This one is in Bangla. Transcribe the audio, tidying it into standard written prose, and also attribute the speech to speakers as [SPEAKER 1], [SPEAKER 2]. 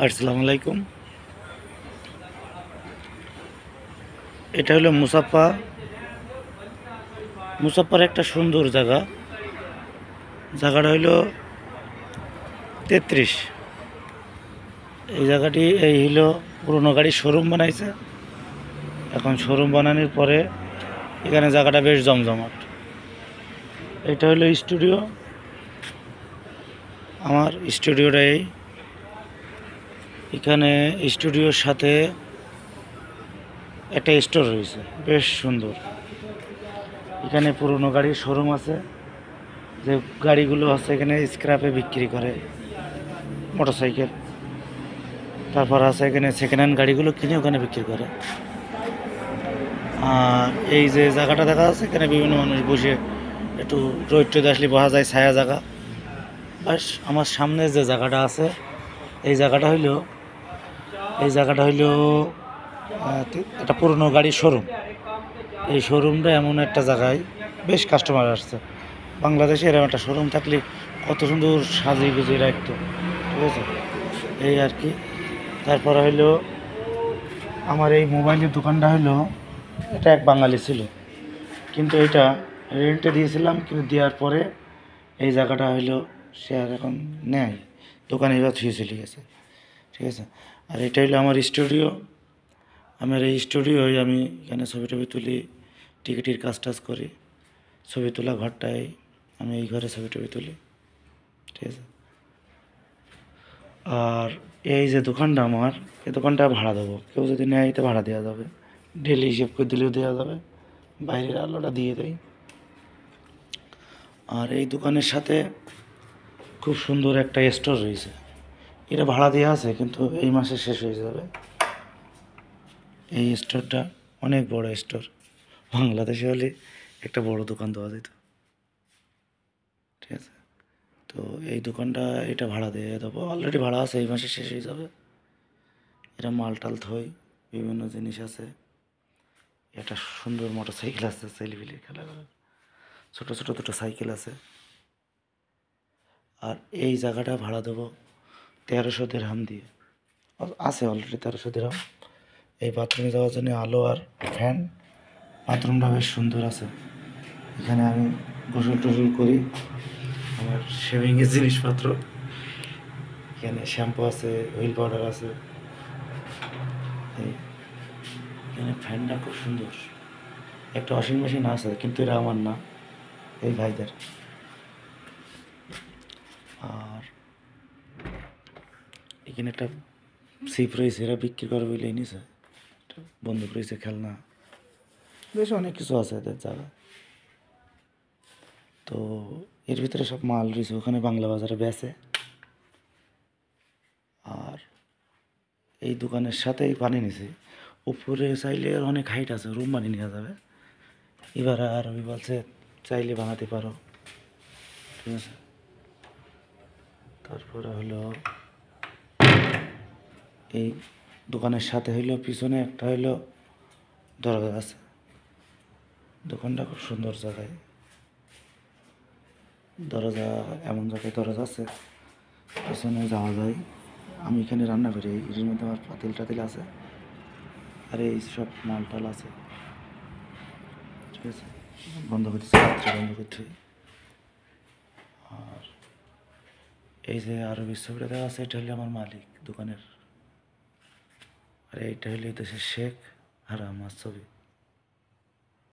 [SPEAKER 1] আসসালামু আলাইকুম। এটা হলো মুসাপ্পার একটা সুন্দর জায়গা। জায়গাটা হইলো 33। এই জায়গাটি এই হইলো পুরোনো গাড়ির শোরুম বানাইছে। এখন শোরুম বানানোর পরে এখানে জায়গাটা বেশ জমজমাট। এটা হলো স্টুডিও। আমার স্টুডিওটা এখানে স্টুডিওর সাথে একটা স্টোর রয়েছে, বেশ সুন্দর। এখানে পুরোনো গাড়ির শোরুম আছে, যে গাড়িগুলো আছে এখানে স্ক্র্যাপে বিক্রি করে, মোটরসাইকেল। তারপর আছে এখানে সেকেন্ড হ্যান্ড গাড়িগুলো কিনে ওখানে বিক্রি করে। আর এই যে জায়গাটা দেখা যাচ্ছে, এখানে বিভিন্ন মানুষ বসে একটু রোদ টোদ আসলে বসা যায়, ছায়া জায়গা। আর আমার সামনে যে জায়গাটা আছে, এই জায়গাটা হইলো একটা পুরনো গাড়ির শোরুম। এই শোরুমটা এমন একটা জায়গায় বেশ কাস্টমার আসছে। বাংলাদেশে এরকম একটা শোরুম থাকলে কত সুন্দর সাজিয়ে গুজিয়ে রাখতো, ঠিক আছে, এই আর কি। তারপরে হইলো আমার এই মোবাইলের দোকানটা হইলো, এটা এক বাঙালি ছিল, কিন্তু এটা রেন্টে দিয়েছিলাম, কিন্তু দেওয়ার পরে এই জায়গাটা হইলো সে আর এখন নেয়, দোকানে এবার থুয়ে চলে গেছে, ঠিক আছে। আর এটা হইলো আমার স্টুডিও। আমার এই স্টুডিওয় আমি এখানে ছবি টবি তুলি, টিকিটির কাজ টাজ করি। ছবি তোলা ঘরটায় আমি এই ঘরে ছবি টবি তুলি, ঠিক আছে। আর এই যে দোকানটা আমার, এই দোকানটা ভাড়া দেবো, কেউ যদি নেয় তো ভাড়া দেওয়া যাবে, ডেলি হিসেব করে দিলেও দেওয়া যাবে, বাইরের আলোটা দিয়ে দেয়। আর এই দোকানের সাথে খুব সুন্দর একটা স্টোর রয়েছে, এটা ভাড়া দেওয়া আছে, কিন্তু এই মাসে শেষ হয়ে যাবে। এই স্টোরটা অনেক বড় স্টোর, বাংলাদেশে হলে একটা বড় দোকান দেওয়া যেত, ঠিক আছে। তো এই দোকানটা এটা ভাড়া দিয়ে দেবো, অলরেডি ভাড়া আছে, এই মাসে শেষ হয়ে যাবে। এটা মাল টাল থই, বিভিন্ন জিনিস আছে। একটা সুন্দর মোটর সাইকেল আছে, ছেলেপিলে খেলা করার, ছোটো ছোটো দুটো সাইকেল আছে। আর এই জায়গাটা ভাড়া দেবো 1300 দিরহাম দিয়ে, আছে অলরেডি 1300 দিরহাম। এই বাথরুমে যাওয়ার জন্য আলো আর ফ্যান। বাথরুমটা বেশ সুন্দর আছে, এখানে আমি গোসল টোসল করি, আমার শেভিংয়ের জিনিসপত্র, এখানে শ্যাম্পু আছে, হুইল পাউডার আছে। এখানে ফ্যানটা খুব সুন্দর। একটা ওয়াশিং মেশিন আছে, কিন্তু এটা আমার না, এই ভাইদের। আর এখানে একটা সিপ রয়েছে, এরা বিক্রি করে বলে নিছে, বন্ধুক রয়েছে খেলনা, বেশ অনেক কিছু আছে এদের জায়গা। তো এর ভিতরে সব মাল রয়েছে, ওখানে বাংলা বাজারে বেচে। আর এই দোকানের সাথেই পানি নিছে, উপরে চাইলে অনেক হাইট আছে, রুম বানিয়ে নেওয়া যাবে। এবার আর আমি বলছে চাইলে বানাতে পারো, ঠিক আছে। তারপরে হলো এই দোকানের সাথে হইলো পিছনে একটা হইলো দরজা আছে। দোকানটা খুব সুন্দর জায়গায়, দরজা এমন জায়গায় দরজা আছে, পিছনে যাওয়া যায়। আমি এখানে রান্না করি, এর মধ্যে আমার পাতিল টাতিল আছে, আর এই সব মাল টাল আছে, ঠিক আছে। বন্ধ করতেছি, রাত্রে বন্ধ করছি। আর এই যে আরবি ছবিটা দেওয়া আছে, এটা হলে আমার মালিক দোকানের। আর এইটা হলে দেশের শেখ আর আমার ছবি।